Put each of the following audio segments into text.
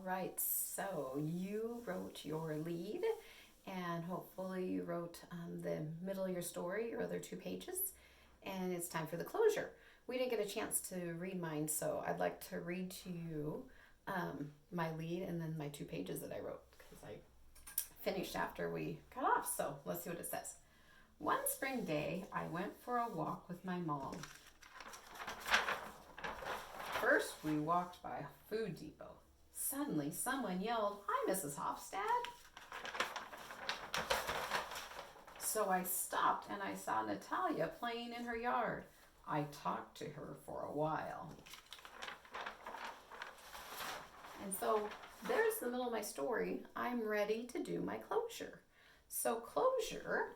right, so you wrote your lead, and hopefully you wrote the middle of your story, your other 2 pages, and it's time for the closure. We didn't get a chance to read mine, so I'd like to read to you my lead and then my 2 pages that I wrote because I finished after we got off. So let's see what it says. One spring day, I went for a walk with my mom. First, we walked by a food depot. Suddenly, someone yelled, "Hi, Mrs. Hofstad." So I stopped and I saw Natalia playing in her yard. I talked to her for a while. And so there's the middle of my story. I'm ready to do my closure. So closure,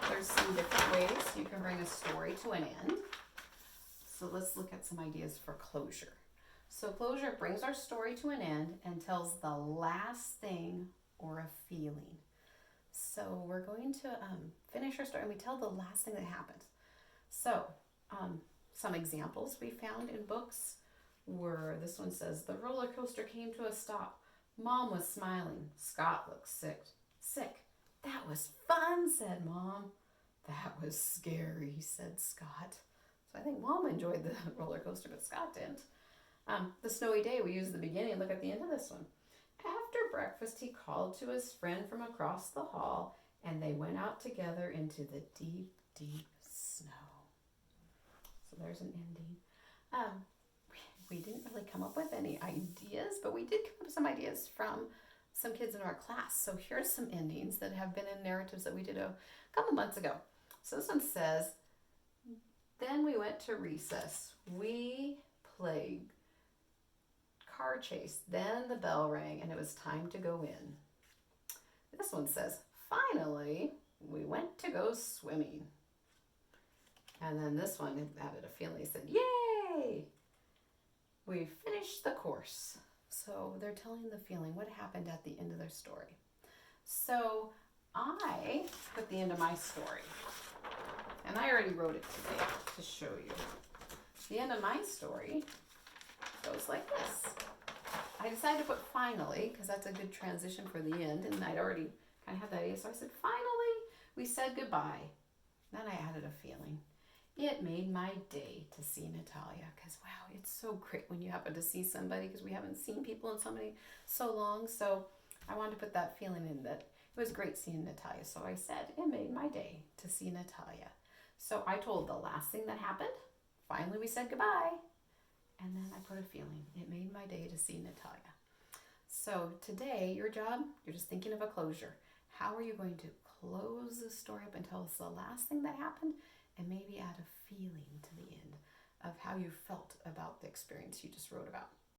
there's some different ways you can bring a story to an end. So let's look at some ideas for closure. So closure brings our story to an end and tells the last thing or a feeling. So we're going to finish our story and we tell the last thing that happened. So some examples we found in books were, this one says, the roller coaster came to a stop. Mom was smiling. Scott looked sick. That was fun, said Mom. That was scary, said Scott. So I think Mom enjoyed the roller coaster, but Scott didn't. The snowy day, we used the beginning. Look at the end of this one. After breakfast, he called to his friend from across the hall, and they went out together into the deep, deep snow. So there's an ending. We didn't really come up with any ideas, but we did come up with some ideas from some kids in our class. So here's some endings that have been in narratives that we did a couple months ago. So this one says, then we went to recess. We played car chase. Then the bell rang and it was time to go in. This one says, finally, we went to go swimming. And then this one added a feeling. It said, yay! We finished the course. So they're telling the feeling, what happened at the end of their story. So I put the end of my story. And I already wrote it today to show you. The end of my story goes like this. I decided to put finally, because that's a good transition for the end, and I'd already kind of had that idea. So I said, finally, we said goodbye. Then I added a feeling. It made my day to see Natalia, because wow, it's so great when you happen to see somebody, because we haven't seen people in so long. So I wanted to put that feeling in, that it was great seeing Natalia. So I said, it made my day to see Natalia. So I told the last thing that happened. Finally, we said goodbye. And then I put a feeling. It made my day to see Natalia. So today, your job, you're just thinking of a closure. How are you going to close the story up and tell us the last thing that happened, and maybe add a feeling to the end of how you felt about the experience you just wrote about.